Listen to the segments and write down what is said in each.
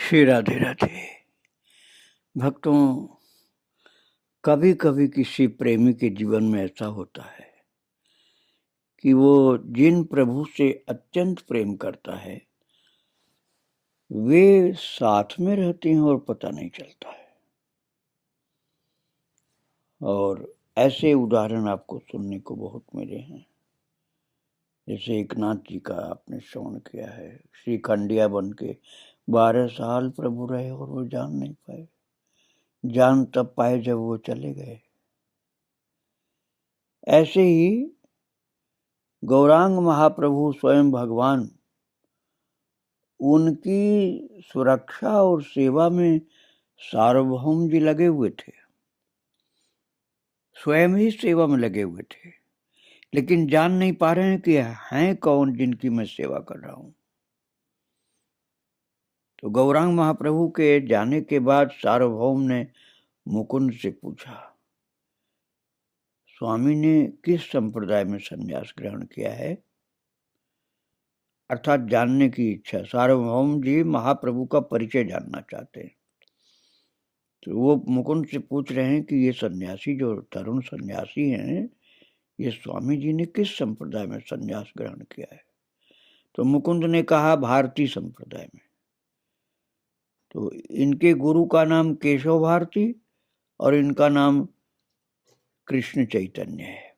श्री राधे राधे। भक्तों, कभी कभी किसी प्रेमी के जीवन में ऐसा होता है कि वो जिन प्रभु से अत्यंत प्रेम करता है वे साथ में रहते हैं और पता नहीं चलता है। और ऐसे उदाहरण आपको सुनने को बहुत मिले हैं। जैसे एकनाथ जी का आपने श्रवण किया है। श्री खंडिया बन के 12 साल प्रभु रहे और वो जान नहीं पाए। जान तब पाए जब वो चले गए। ऐसे ही गौरांग महाप्रभु स्वयं भगवान उनकी सुरक्षा और सेवा में सार्वभौम जी लगे हुए थे, स्वयं ही सेवा में लगे हुए थे, लेकिन जान नहीं पा रहे हैं कि हैं कौन जिनकी मैं सेवा कर रहा हूं। तो गौरांग महाप्रभु के जाने के बाद सार्वभौम ने मुकुंद से पूछा, स्वामी ने किस संप्रदाय में संन्यास ग्रहण किया है? अर्थात जानने की इच्छा। सार्वभौम जी महाप्रभु का परिचय जानना चाहते हैं। तो वो मुकुंद से पूछ रहे हैं कि ये सन्यासी, जो तरुण सन्यासी हैं, ये स्वामी जी ने किस संप्रदाय में सन्यास ग्रहण किया है? तो मुकुंद ने कहा, भारती संप्रदाय में। तो इनके गुरु का नाम केशव भारती और इनका नाम कृष्ण चैतन्य है।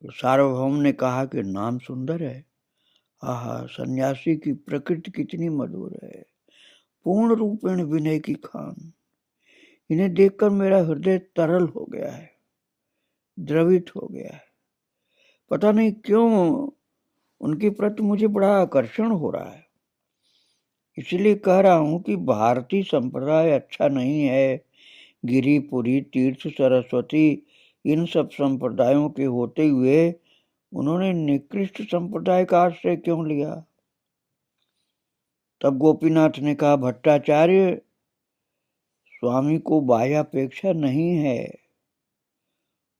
तो सार्वभौम ने कहा कि नाम सुंदर है। आहा, सन्यासी की प्रकृति कितनी मधुर है, पूर्ण रूपेण विनय की खान। इन्हें देखकर मेरा हृदय तरल हो गया है, द्रवित हो गया है। पता नहीं क्यों उनके प्रति मुझे बड़ा आकर्षण हो रहा है। इसलिए कह रहा हूं कि भारतीय संप्रदाय अच्छा नहीं है। गिरिपुरी, तीर्थ, सरस्वती, इन सब संप्रदायों के होते हुए उन्होंने निकृष्ट संप्रदाय का आश्रय क्यों लिया? तब गोपीनाथ ने कहा, भट्टाचार्य, स्वामी को बाह्यापेक्षा नहीं है।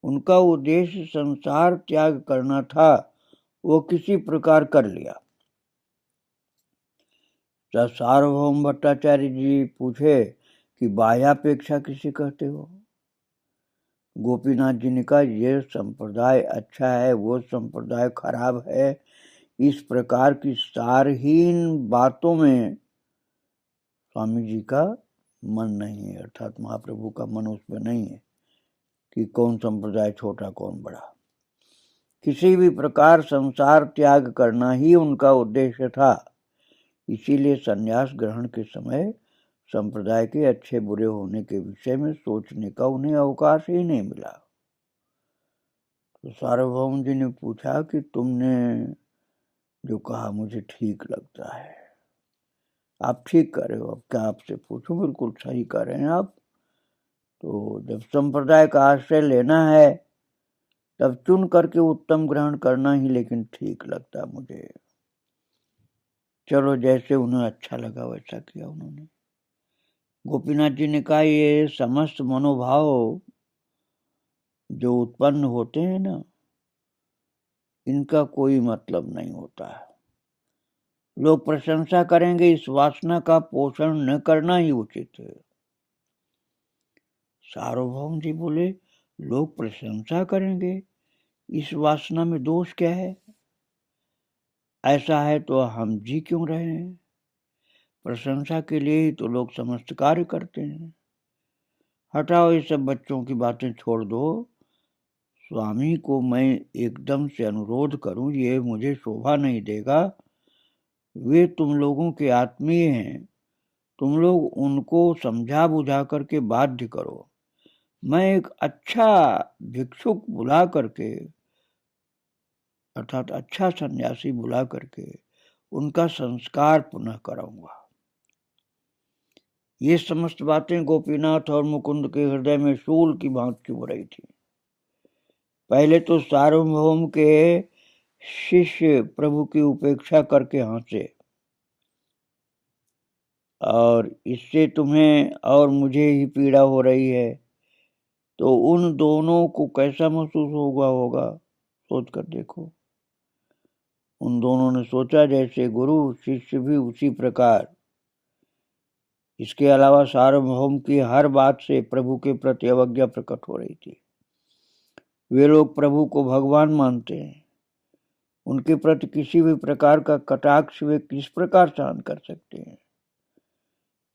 उनका उद्देश्य संसार त्याग करना था, वो किसी प्रकार कर लिया। जब सार्वभौम भट्टाचार्य जी पूछे कि बाह्यापेक्षा किसे कहते हो? गोपीनाथ जी ने कहा, ये संप्रदाय अच्छा है, वो संप्रदाय खराब है। इस प्रकार की सारहीन बातों में स्वामी जी का मन नहीं है, अर्थात महाप्रभु का मन उसमें नहीं है कि कौन संप्रदाय छोटा कौन बड़ा। किसी भी प्रकार संसार त्याग करना ही उनका उद्देश्य था। इसीलिए संन्यास ग्रहण के समय संप्रदाय के अच्छे बुरे होने के विषय में सोचने का उन्हें अवकाश ही नहीं मिला। तो सार्वभौम जी ने पूछा कि तुमने जो कहा मुझे ठीक लगता है। आप ठीक कर रहे हो, अब क्या आपसे पूछूं? बिल्कुल सही कर रहे हैं आप। तो जब संप्रदाय का आश्रय लेना है तब चुन करके उत्तम ग्रहण करना ही लेकिन ठीक लगता मुझे। चलो, जैसे उन्हें अच्छा लगा वैसा किया उन्होंने। गोपीनाथ जी ने कहा, ये समस्त मनोभाव जो उत्पन्न होते हैं ना, इनका कोई मतलब नहीं होता है। लोग प्रशंसा करेंगे, इस वासना का पोषण न करना ही उचित है। सार्वभौम जी बोले, लोग प्रशंसा करेंगे, इस वासना में दोष क्या है? ऐसा है तो हम जी क्यों रहे हैं? प्रशंसा के लिए ही तो लोग समस्त कार्य करते हैं। हटाओ, ये सब बच्चों की बातें छोड़ दो। स्वामी को मैं एकदम से अनुरोध करूं, ये मुझे शोभा नहीं देगा। वे तुम लोगों के आत्मीय हैं, तुम लोग उनको समझा बुझा करके बाध्य करो। मैं एक अच्छा भिक्षुक बुला करके, अर्थात अच्छा सन्यासी बुला करके उनका संस्कार पुनः कराऊंगा। ये समस्त बातें गोपीनाथ और मुकुंद के हृदय में शूल की भांति चुभ रही थी। पहले तो सार्वभौम के शिष्य प्रभु की उपेक्षा करके हंसे, और इससे तुम्हें और मुझे ही पीड़ा हो रही है, तो उन दोनों को कैसा महसूस होगा सोच कर देखो। उन दोनों ने सोचा जैसे गुरु शिष्य भी उसी प्रकार इसके अलावा सार्वभौम की हर बात से प्रभु के प्रति अवज्ञा प्रकट हो रही थी। वे लोग प्रभु को भगवान मानते हैं, उनके प्रति किसी भी प्रकार का कटाक्ष वे किस प्रकार सहन कर सकते हैं।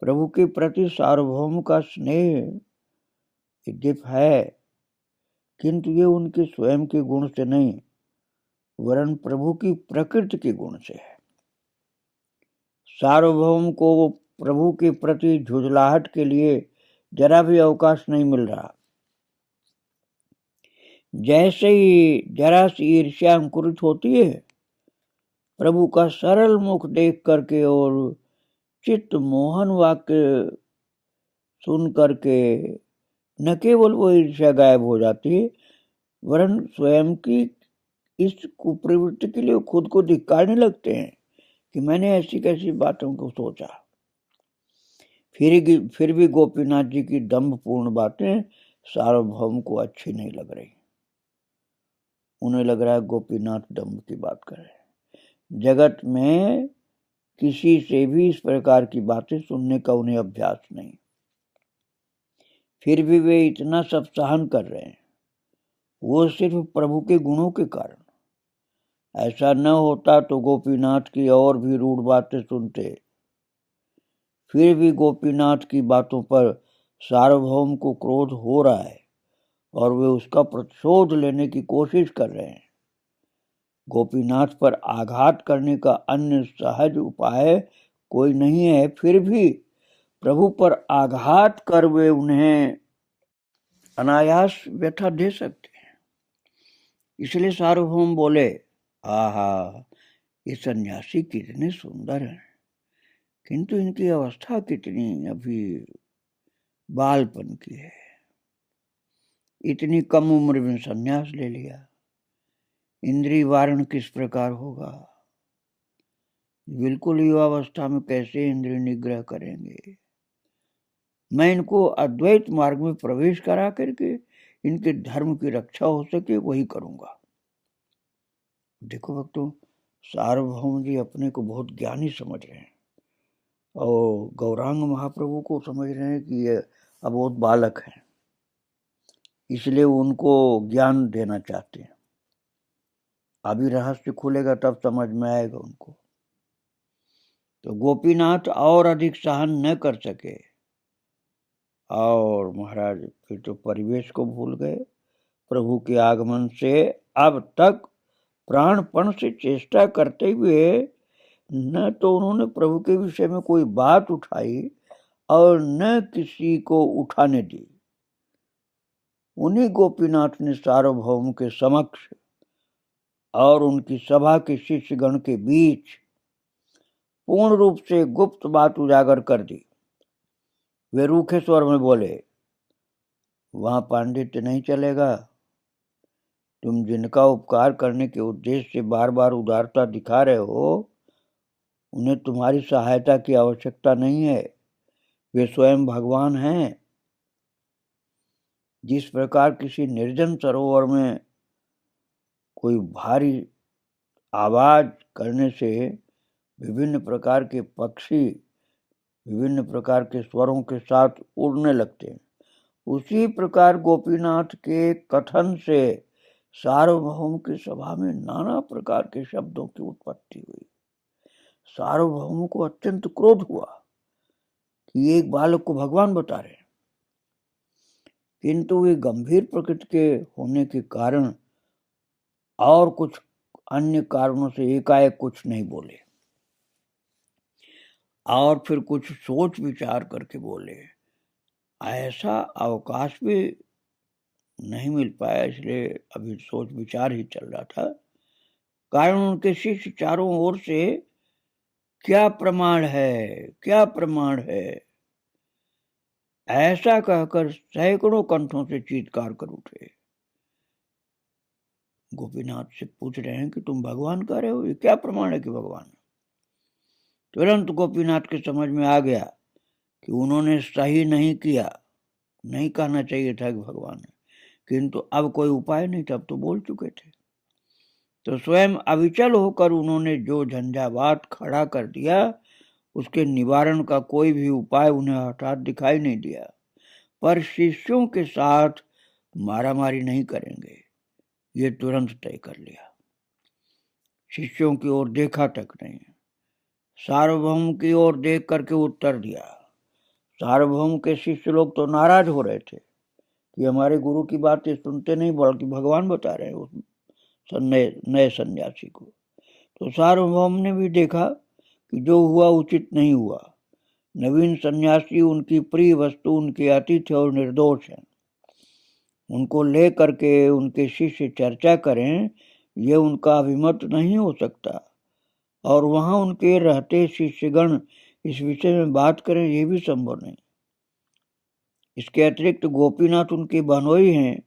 प्रभु के प्रति सार्वभौम का स्नेह यद्यपि है, किंतु ये उनके स्वयं के गुण से नहीं, वरन प्रभु की प्रकृति के गुण से है। सार्वभौम को प्रभु के प्रति झुंझलाहट के लिए जरा भी अवकाश नहीं मिल रहा। जैसे ही जरा सी ईर्ष्या अंकुरित होती है, प्रभु का सरल मुख देख करके और चित्त मोहन वाक्य सुन करके न केवल वो ईर्ष्या गायब हो जाती है, वरन स्वयं की इस कुप्रवृत्ति के लिए खुद को धिक्कारने लगते हैं कि मैंने ऐसी कैसी बातों को सोचा। फिर भी गोपीनाथ जी की दंभपूर्ण बातें सार्वभौम को अच्छी नहीं लग रही। उन्हें लग रहा है गोपीनाथ दंभ की बात कर रहे हैं। जगत में किसी से भी इस प्रकार की बातें सुनने का उन्हें अभ्यास नहीं, फिर भी वे इतना सब सहन कर रहे हैं, वो सिर्फ प्रभु के गुणों के कारण। ऐसा न होता तो गोपीनाथ की और भी रूढ़ बातें सुनते। फिर भी गोपीनाथ की बातों पर सार्वभौम को क्रोध हो रहा है और वे उसका प्रतिशोध लेने की कोशिश कर रहे हैं। गोपीनाथ पर आघात करने का अन्य सहज उपाय कोई नहीं है, फिर भी प्रभु पर आघात कर वे उन्हें अनायास व्यथा दे सकते हैं। इसलिए सार्वभौम बोले, आहा, ये सन्यासी कितने सुंदर हैं, किंतु इनकी अवस्था कितनी अभी बालपन की है। इतनी कम उम्र में सन्यास ले लिया, इंद्रिय वारण किस प्रकार होगा। बिल्कुल युवावस्था में कैसे इंद्रिय निग्रह करेंगे। मैं इनको अद्वैत मार्ग में प्रवेश करा करके इनके धर्म की रक्षा हो सके वही करूंगा। देखो भक्तों, सार्वभौम जी अपने को बहुत ज्ञानी समझ रहे हैं और गौरांग महाप्रभु को समझ रहे हैं कि ये अबोध बालक हैं, इसलिए उनको ज्ञान देना चाहते हैं। अभी रहस्य खुलेगा तब समझ में आएगा उनको। तो गोपीनाथ और अधिक सहन न कर सके और महाराज फिर तो परिवेश को भूल गए। प्रभु के आगमन से अब तक प्राणपण से चेष्टा करते हुए न तो उन्होंने प्रभु के विषय में कोई बात उठाई और न किसी को उठाने दी। उन्हीं गोपीनाथ ने सार्वभौम के समक्ष और उनकी सभा के शिष्यगण के बीच पूर्ण रूप से गुप्त बात उजागर कर दी। वे रूखे स्वर में बोले, वहां पांडित्य नहीं चलेगा। तुम जिनका उपकार करने के उद्देश्य से बार बार उदारता दिखा रहे हो, उन्हें तुम्हारी सहायता की आवश्यकता नहीं है। वे स्वयं भगवान हैं। जिस प्रकार किसी निर्जन सरोवर में कोई भारी आवाज करने से विभिन्न प्रकार के पक्षी विभिन्न प्रकार के स्वरों के साथ उड़ने लगते हैं, उसी प्रकार गोपीनाथ के कथन से सार्वभौम की सभा में नाना प्रकार के शब्दों की उत्पत्ति हुई। सार्वभौम को अत्यंत क्रोध हुआ कि एक बालक को भगवान बता रहे, किंतु वे गंभीर प्रकृति के होने के कारण और कुछ अन्य कारणों से एकाएक कुछ नहीं बोले और फिर कुछ सोच विचार करके बोले। ऐसा अवकाश भी नहीं मिल पाया, इसलिए अभी सोच विचार ही चल रहा था। कारण उनके शिष्य चारों ओर से क्या प्रमाण है, क्या प्रमाण है, ऐसा कहकर सैकड़ों कंठों से चीत्कार कर उठे। गोपीनाथ से पूछ रहे हैं कि तुम भगवान कह रहे हो, ये क्या प्रमाण है कि भगवान। तुरंत गोपीनाथ के समझ में आ गया कि उन्होंने सही नहीं किया, नहीं कहना चाहिए था कि भगवान है, किंतु अब कोई उपाय नहीं था, अब तो बोल चुके थे। तो स्वयं अविचल होकर उन्होंने जो झंझावात खड़ा कर दिया उसके निवारण का कोई भी उपाय उन्हें हठात दिखाई नहीं दिया, पर शिष्यों के साथ मारामारी नहीं करेंगे, ये तुरंत तय कर लिया। शिष्यों की ओर देखा तक नहीं, सार्वभौम की ओर देख करके उत्तर दिया। सार्वभौम के शिष्य लोग तो नाराज हो रहे थे कि हमारे गुरु की बातें सुनते नहीं, बल्कि भगवान बता रहे हैं उस नए सन्यासी को। तो सार्वभौम ने भी देखा कि जो हुआ उचित नहीं हुआ। नवीन सन्यासी उनकी प्रिय वस्तु, उनके अतिथि और निर्दोष हैं। उनको ले करके उनके शिष्य चर्चा करें, ये उनका अभिमत नहीं हो सकता, और वहां उनके रहते शिष्यगण इस विषय में बात करें, ये भी संभव नहीं। इसके अतिरिक्त गोपीनाथ उनके बहनोई हैं,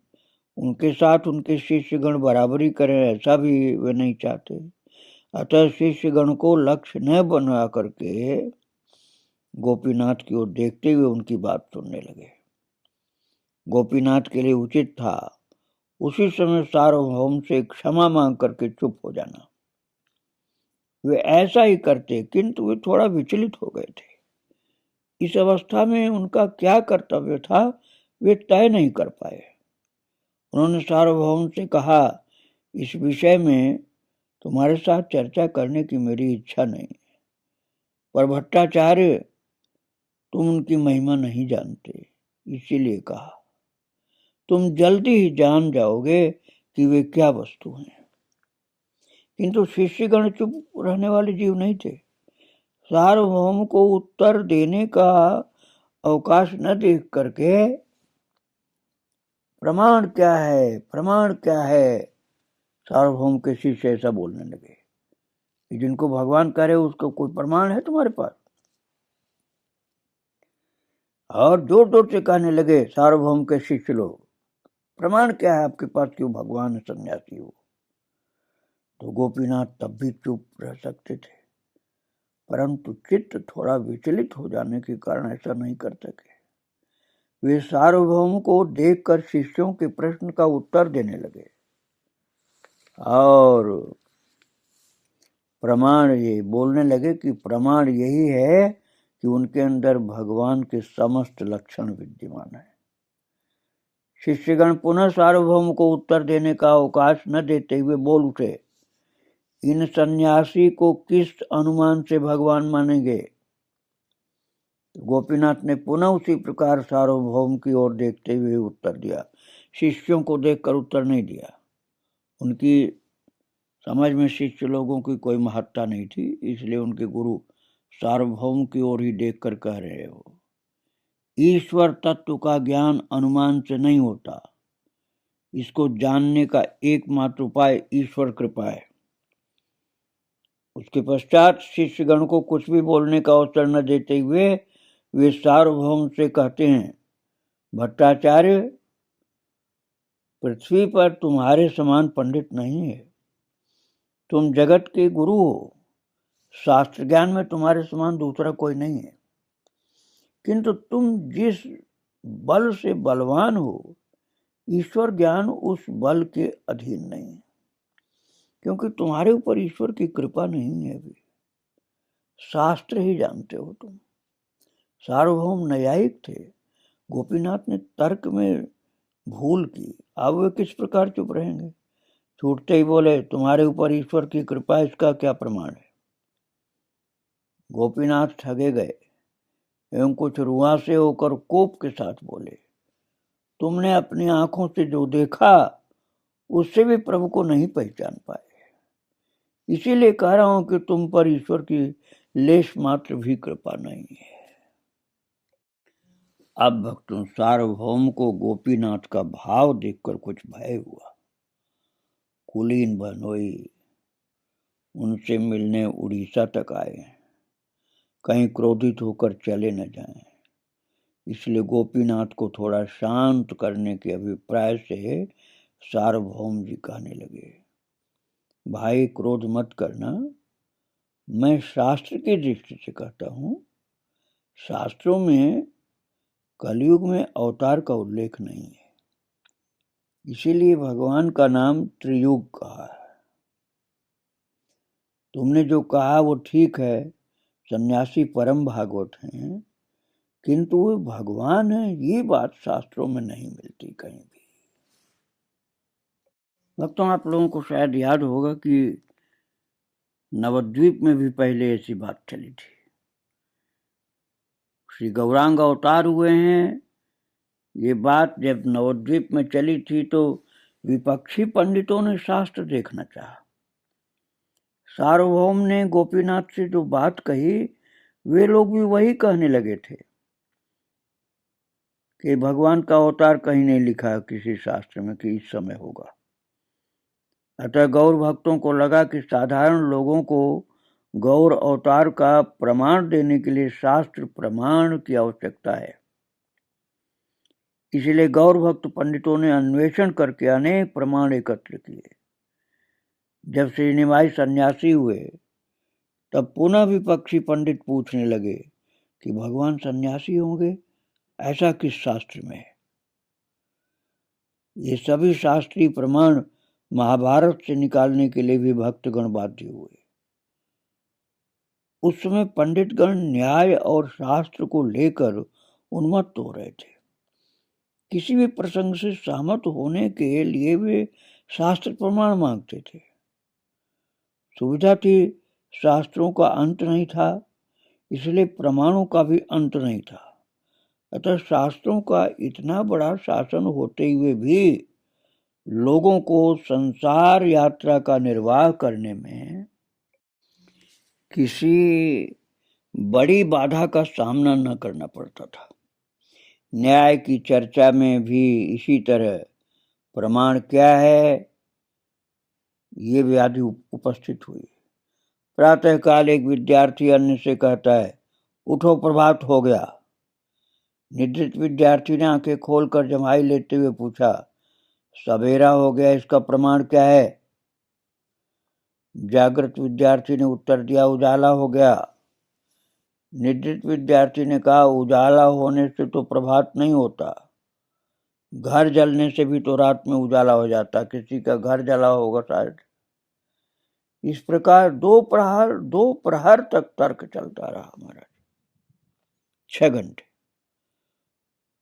उनके साथ उनके शिष्यगण बराबरी करें, ऐसा भी वे नहीं चाहते। अतः शिष्यगण को लक्ष्य न बना करके गोपीनाथ की ओर देखते हुए उनकी बात सुनने लगे। गोपीनाथ के लिए उचित था उसी समय सार्वभौम से क्षमा मांग करके चुप हो जाना। वे ऐसा ही करते, किंतु वे थोड़ा विचलित हो गए थे। इस अवस्था में उनका क्या कर्तव्य था, वे तय नहीं कर पाए। उन्होंने सार्वभौम से कहा, इस विषय में तुम्हारे साथ चर्चा करने की मेरी इच्छा नहीं, पर भट्टाचार्य तुम उनकी महिमा नहीं जानते, इसीलिए कहा। तुम जल्दी ही जान जाओगे कि वे क्या वस्तु हैं। किंतु शिष्यगण चुप रहने वाले जीव नहीं थे। सार्वभौम को उत्तर देने का अवकाश न देख करके प्रमाण क्या है, प्रमाण क्या है, सार्वभौम के शिष्य ऐसा बोलने लगे कि जिनको भगवान कह रहे उसका कोई प्रमाण है तुम्हारे पास? और जोर जोर से कहने लगे सार्वभौम के शिष्य लोग, प्रमाण क्या है आपके पास कि वो भगवान सन्यासी हो? तो गोपीनाथ तब भी चुप रह सकते थे, परंतु चित्त थोड़ा विचलित हो जाने के कारण ऐसा नहीं कर सके। वे सार्वभौम को देखकर शिष्यों के प्रश्न का उत्तर देने लगे और प्रमाण ये बोलने लगे कि प्रमाण यही है कि उनके अंदर भगवान के समस्त लक्षण विद्यमान है। शिष्यगण पुनः सार्वभौम को उत्तर देने का अवकाश न देते हुए बोल उठे, इन सन्यासी को किस अनुमान से भगवान मानेंगे? गोपीनाथ ने पुनः उसी प्रकार सार्वभौम की ओर देखते हुए उत्तर दिया। शिष्यों को देखकर उत्तर नहीं दिया। उनकी समझ में शिष्य लोगों की कोई महत्ता नहीं थी, इसलिए उनके गुरु सार्वभौम की ओर ही देखकर कह रहे हो, ईश्वर तत्व का ज्ञान अनुमान से नहीं होता, इसको जानने का एकमात्र उपाय ईश्वर कृपा है। उसके पश्चात शिष्यगण को कुछ भी बोलने का अवसर न देते हुए वे सार्वभौम से कहते हैं, भट्टाचार्य, पृथ्वी पर तुम्हारे समान पंडित नहीं है। तुम जगत के गुरु हो, शास्त्र ज्ञान में तुम्हारे समान दूसरा कोई नहीं है, किंतु तुम जिस बल से बलवान हो, ईश्वर ज्ञान उस बल के अधीन नहीं है, क्योंकि तुम्हारे ऊपर ईश्वर की कृपा नहीं है। भी शास्त्र ही जानते हो तुम। सार्वभौम न्यायिक थे। गोपीनाथ ने तर्क में भूल की, अब वे किस प्रकार चुप रहेंगे? छूटते ही बोले, तुम्हारे ऊपर ईश्वर की कृपा, इसका क्या प्रमाण है? गोपीनाथ ठगे गए एवं कुछ रुआंसे होकर कोप के साथ बोले, तुमने अपनी आंखों से जो देखा उससे भी प्रभु को नहीं पहचान पाए, इसीलिए कह रहा हूं कि तुम पर ईश्वर की लेश मात्र भी कृपा नहीं है। अब भक्तों, सार्वभौम को गोपीनाथ का भाव देखकर कुछ भय हुआ। कुलीन बहनोई उनसे मिलने उड़ीसा तक आए, कहीं क्रोधित होकर चले न जाएं, इसलिए गोपीनाथ को थोड़ा शांत करने के अभिप्राय से सार्वभौम जी कहने लगे, भाई क्रोध मत करना, मैं शास्त्र की दृष्टि से कहता हूं, शास्त्रों में कलयुग में अवतार का उल्लेख नहीं है, इसीलिए भगवान का नाम त्रियुग कहा है। तुमने जो कहा वो ठीक है, सन्यासी परम भागवत हैं, किंतु वे भगवान हैं, ये बात शास्त्रों में नहीं मिलती कहीं भी। भक्तों, आप लोगों को शायद याद होगा कि नवद्वीप में भी पहले ऐसी बात चली थी। श्री गौरांग अवतार हुए हैं, ये बात जब नवद्वीप में चली थी तो विपक्षी पंडितों ने शास्त्र देखना चाहा। सार्वभौम ने गोपीनाथ से जो बात कही, वे लोग भी वही कहने लगे थे कि भगवान का अवतार कहीं नहीं लिखा है किसी शास्त्र में कि इस समय होगा। अतः गौर भक्तों को लगा कि साधारण लोगों को गौर अवतार का प्रमाण देने के लिए शास्त्र प्रमाण की आवश्यकता है। इसलिए गौर भक्त पंडितों ने अन्वेषण करके अनेक प्रमाण एकत्र किए। जब श्रीनिवास सन्यासी हुए तब पुनः विपक्षी पंडित पूछने लगे कि भगवान सन्यासी होंगे, ऐसा किस शास्त्र में है? ये सभी शास्त्रीय प्रमाण महाभारत से निकालने के लिए भी भक्तगण बाध्य हुए। उस समय पंडितगण न्याय और शास्त्र को लेकर उन्मत्त हो रहे थे। किसी भी प्रसंग से सहमत होने के लिए वे शास्त्र प्रमाण मांगते थे। सुविधा थी, शास्त्रों का अंत नहीं था, इसलिए प्रमाणों का भी अंत नहीं था। अतः शास्त्रों का इतना बड़ा शासन होते हुए भी लोगों को संसार यात्रा का निर्वाह करने में किसी बड़ी बाधा का सामना न करना पड़ता था। न्याय की चर्चा में भी इसी तरह प्रमाण क्या है, ये व्याधि उपस्थित हुई। प्रातःकाल एक विद्यार्थी अन्य से कहता है, उठो प्रभात हो गया। निद्रित विद्यार्थी ने आंखें खोलकर जमाई लेते हुए पूछा, सवेरा हो गया, इसका प्रमाण क्या है? जागृत विद्यार्थी ने उत्तर दिया, उजाला हो गया। निद्रित विद्यार्थी ने कहा, उजाला होने से तो प्रभात नहीं होता, घर जलने से भी तो रात में उजाला हो जाता, किसी का घर जला होगा शायद। इस प्रकार दो प्रहर तक तर्क चलता रहा महाराज, 6 घंटे,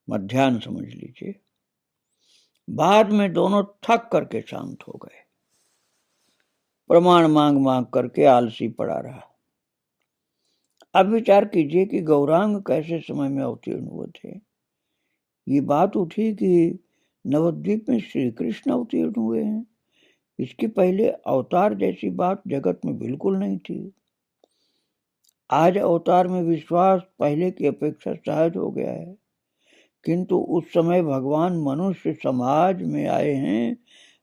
मध्याह्न समझ लीजिए। बाद में दोनों थक करके शांत हो गए। प्रमाण मांग मांग करके आलसी पड़ा रहा। अब विचार कीजिए कि गौरांग कैसे समय में अवतीर्ण हुए थे। ये बात उठी कि नवद्वीप में श्री कृष्ण अवतीर्ण हुए हैं। इसके पहले अवतार जैसी बात जगत में बिल्कुल नहीं थी। आज अवतार में विश्वास पहले की अपेक्षा सहज हो गया है, किंतु उस समय भगवान मनुष्य समाज में आए हैं,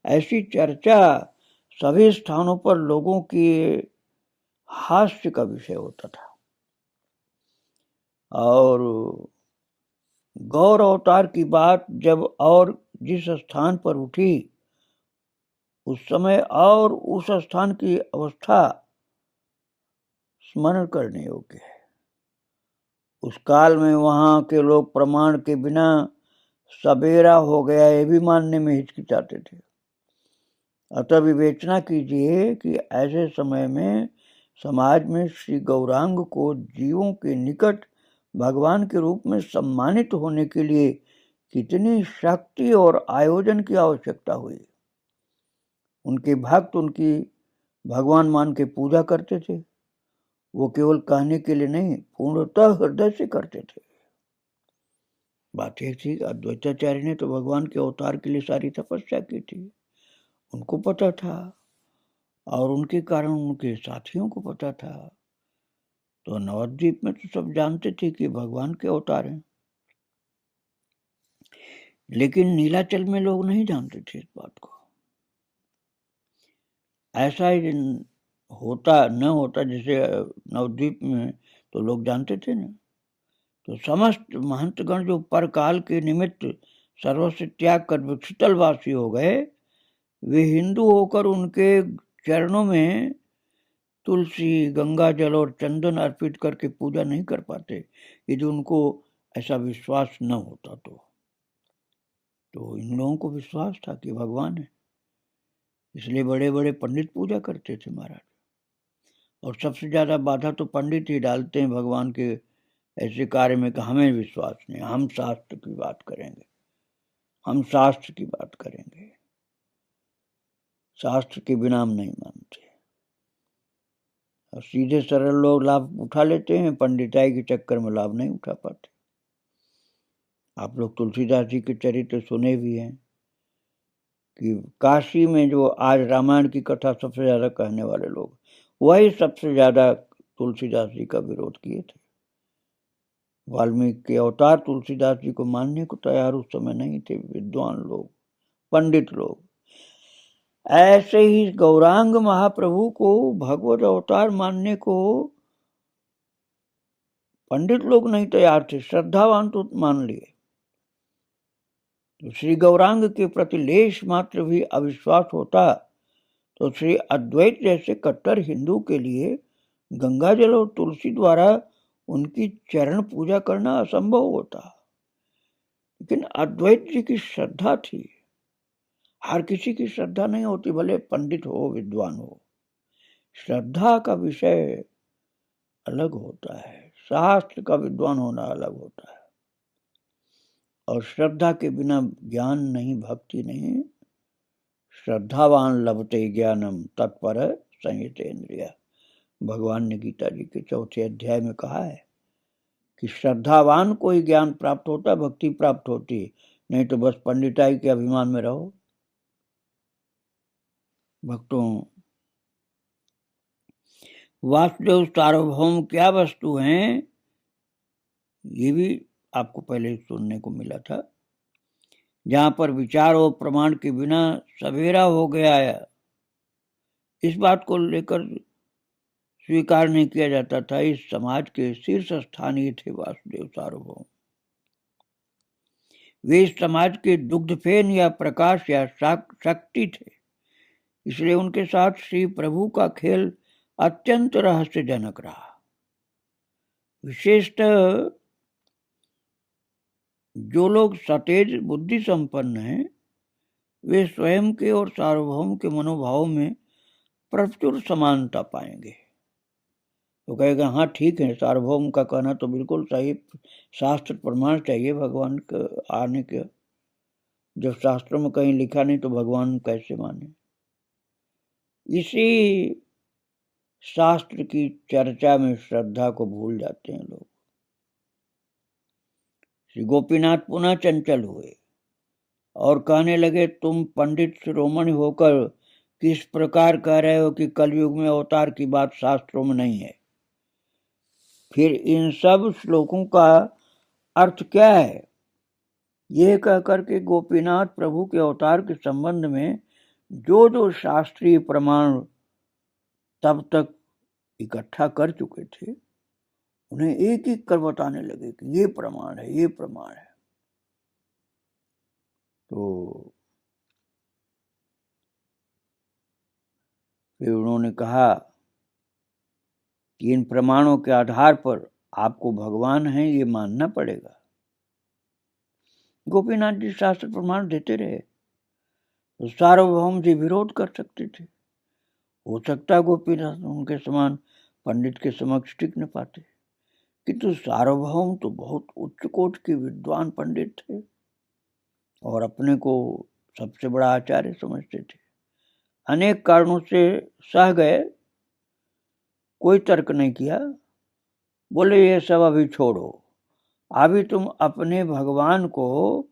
ऐसी चर्चा सभी स्थानों पर लोगों की हास्य का विषय होता था। और गौर अवतार की बात जब और जिस स्थान पर उठी, उस समय और उस स्थान की अवस्था स्मरण करने योग्य है। उस काल में वहां के लोग प्रमाण के बिना सवेरा हो गया ये भी मानने में हिचकिचाते थे। अतः विवेचना कीजिए कि ऐसे समय में समाज में श्री गौरांग को जीवों के निकट भगवान के रूप में सम्मानित होने के लिए कितनी शक्ति और आयोजन की आवश्यकता हुई। उनके भक्त उनकी भगवान मान के पूजा करते थे। वो केवल कहने के लिए नहीं, पूर्णतः हृदय से करते थे। बात एक थी, अद्वैताचार्य ने तो भगवान के अवतार के लिए सारी तपस्या की थी, उनको पता था, और उनके कारण उनके साथियों को पता था। तो नवद्वीप में तो सब जानते थे कि भगवान के अवतार हैं, लेकिन नीलाचल में लोग नहीं जानते थे इस बात को। ऐसा ही होता न होता, जैसे नवद्वीप में तो लोग जानते थे ना। तो समस्त महंतगण जो परकाल के निमित्त सर्वस्व त्याग कर विक्षितलवासी हो गए, वे हिंदू होकर उनके चरणों में तुलसी, गंगा जल और चंदन अर्पित करके पूजा नहीं कर पाते यदि उनको ऐसा विश्वास न होता। तो इन लोगों को विश्वास था कि भगवान है, इसलिए बड़े बड़े पंडित पूजा करते थे महाराज। और सबसे ज्यादा बाधा तो पंडित ही डालते हैं भगवान के ऐसे कार्य में कि हमें विश्वास नहीं, हम शास्त्र की बात करेंगे, हम शास्त्र की बात करेंगे, शास्त्र के बिना हम नहीं मानते। और सीधे सरल लोग लाभ उठा लेते हैं, पंडिताई के चक्कर में लाभ नहीं उठा पाते। आप लोग तुलसीदास जी के चरित्र सुने भी हैं कि काशी में जो आज रामायण की कथा सबसे ज्यादा कहने वाले लोग, वही सबसे ज्यादा तुलसीदास जी का विरोध किए थे। वाल्मीकि के अवतार तुलसीदास जी को मानने को तैयार उस समय नहीं थे विद्वान लोग, पंडित लोग। ऐसे ही गौरांग महाप्रभु को भगवत अवतार मानने को पंडित लोग नहीं तैयार थे, श्रद्धावान तो मान लिए। तो श्री गौरांग के प्रति लेश मात्र भी अविश्वास होता तो श्री अद्वैत जैसे कट्टर हिंदू के लिए गंगा जल और तुलसी द्वारा उनकी चरण पूजा करना असंभव होता। लेकिन अद्वैत जी की श्रद्धा थी, हर किसी की श्रद्धा नहीं होती, भले पंडित हो विद्वान हो। श्रद्धा का विषय अलग होता है, शास्त्र का विद्वान होना अलग होता है। और श्रद्धा के बिना ज्ञान नहीं, भक्ति नहीं। श्रद्धावान लभते ज्ञानम तत्पर संयतेन्द्रिय, भगवान ने गीता जी के 4 अध्याय में कहा है कि श्रद्धावान को ही ज्ञान प्राप्त होता, भक्ति प्राप्त होती, नहीं तो बस पंडिताई के अभिमान में रहो। भक्तों, वासुदेव सार्वभौम क्या वस्तु हैं, ये भी आपको पहले सुनने को मिला था। जहां पर विचार और प्रमाण के बिना सवेरा हो गया है, इस बात को लेकर स्वीकार नहीं किया जाता था। इस समाज के शीर्ष स्थानीय थे वासुदेव सार्वभौम। वे इस समाज के दुग्धफेन या प्रकाश या शक्ति थे। इसलिए उनके साथ श्री प्रभु का खेल अत्यंत रहस्यजनक रहा। विशेषतः जो लोग सतेज बुद्धि संपन्न हैं, वे स्वयं के और सार्वभौम के मनोभाव में प्रचुर समानता पाएंगे। तो कहेगा हाँ ठीक है, सार्वभौम का कहना तो बिल्कुल सही, शास्त्र प्रमाण चाहिए भगवान के आने के। जब शास्त्रों में कहीं लिखा नहीं तो भगवान कैसे माने। इसी शास्त्र की चर्चा में श्रद्धा को भूल जाते हैं लोग। श्री गोपीनाथ पुनः चंचल हुए और कहने लगे, तुम पंडित शिरोमणि होकर किस प्रकार कह रहे हो कि कलयुग में अवतार की बात शास्त्रों में नहीं है। फिर इन सब श्लोकों का अर्थ क्या है? यह कहकर के गोपीनाथ प्रभु के अवतार के संबंध में जो जो शास्त्रीय प्रमाण तब तक इकट्ठा कर चुके थे, उन्हें एक एक कर बताने लगे कि ये प्रमाण है, ये प्रमाण है। तो फिर उन्होंने कहा कि इन प्रमाणों के आधार पर आपको भगवान है ये मानना पड़ेगा। गोपीनाथ जी शास्त्र प्रमाण देते रहे तो सार्वभौम जी विरोध कर सकते थे। हो सकता गोपीनाथ उनके समान पंडित के समक्ष टिक न पाते, किंतु सार्वभौम तो बहुत उच्च कोटि के विद्वान पंडित थे और अपने को सबसे बड़ा आचार्य समझते थे। अनेक कारणों से सह गए, कोई तर्क नहीं किया। बोले ये सब अभी छोड़ो, अभी तुम अपने भगवान को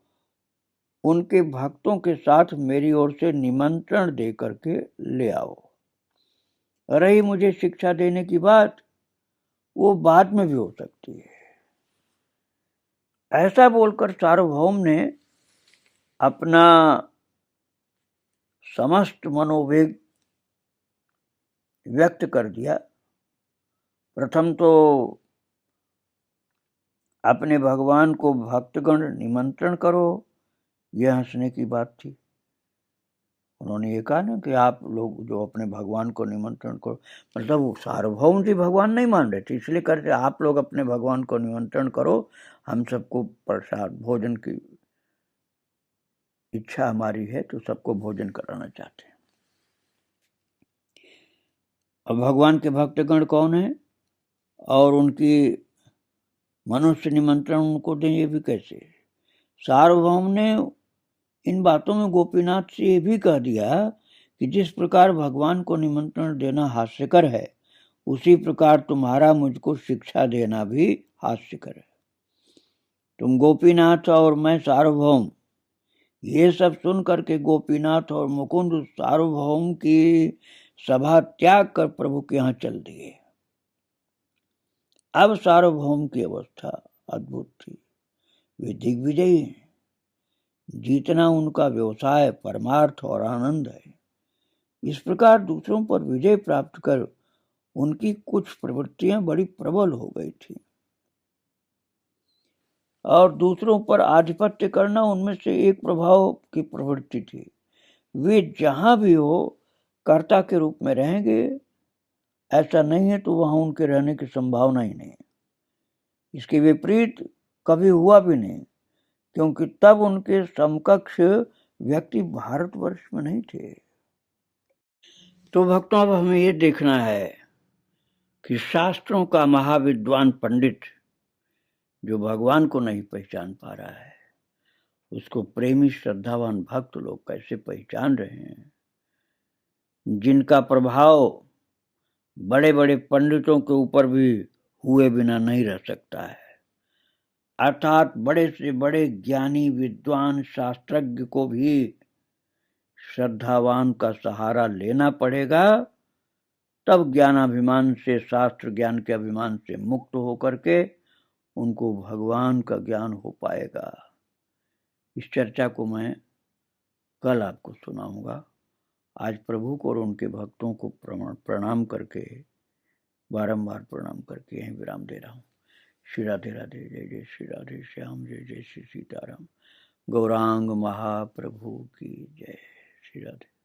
उनके भक्तों के साथ मेरी ओर से निमंत्रण दे करके ले आओ। रही मुझे शिक्षा देने की बात, वो बाद में भी हो सकती है। ऐसा बोलकर सार्वभौम ने अपना समस्त मनोवेग व्यक्त कर दिया। प्रथम तो अपने भगवान को भक्तगण निमंत्रण करो, यह हंसने की बात थी। उन्होंने ये कहा ना कि आप लोग जो अपने भगवान को निमंत्रण करो, मतलब वो सार्वभौम जी भगवान नहीं मान रहे थे, इसलिए करते आप लोग अपने भगवान को निमंत्रण करो, हम सबको प्रसाद भोजन की इच्छा हमारी है, तो सबको भोजन कराना चाहते हैं। अब भगवान के भक्तगण कौन है और उनकी मनुष्य निमंत्रण उनको दें, ये भी कैसे। सार्वभौम ने इन बातों में गोपीनाथ से ये भी कह दिया कि जिस प्रकार भगवान को निमंत्रण देना हास्यकर है, उसी प्रकार तुम्हारा मुझको शिक्षा देना भी हास्यकर है। तुम गोपीनाथ और मैं सार्वभौम, ये सब सुन करके गोपीनाथ और मुकुंद सार्वभौम की सभा त्याग कर प्रभु के यहाँ चल दिए। अब सार्वभौम की अवस्था अद्भुत थी। वे दिग्विजयी हैं। जीतना उनका व्यवसाय, परमार्थ और आनंद है। इस प्रकार दूसरों पर विजय प्राप्त कर उनकी कुछ प्रवृत्तियां बड़ी प्रबल हो गई थी और दूसरों पर आधिपत्य करना उनमें से एक प्रभाव की प्रवृत्ति थी। वे जहां भी हो कर्ता के रूप में रहेंगे, ऐसा नहीं है तो वहां उनके रहने की संभावना ही नहीं। इसके विपरीत कभी हुआ भी नहीं, क्योंकि तब उनके समकक्ष व्यक्ति भारतवर्ष में नहीं थे। तो भक्तों, अब हमें ये देखना है कि शास्त्रों का महाविद्वान पंडित जो भगवान को नहीं पहचान पा रहा है, उसको प्रेमी श्रद्धावान भक्त लोग कैसे पहचान रहे हैं, जिनका प्रभाव बड़े बड़े पंडितों के ऊपर भी हुए बिना नहीं रह सकता है। अर्थात बड़े से बड़े ज्ञानी विद्वान शास्त्रज्ञ को भी श्रद्धावान का सहारा लेना पड़ेगा, तब ज्ञानाभिमान से, शास्त्र ज्ञान के अभिमान से मुक्त होकर के उनको भगवान का ज्ञान हो पाएगा। इस चर्चा को मैं कल आपको सुनाऊंगा। आज प्रभु को और उनके भक्तों को प्रणाम करके, बारंबार प्रणाम करके यहीं विराम दे रहा हूँ। श्री राधे राधे, जय जय श्री राधे श्याम, जय जय श्री सीताराम। गौरांग महाप्रभु की जय। श्री राधे।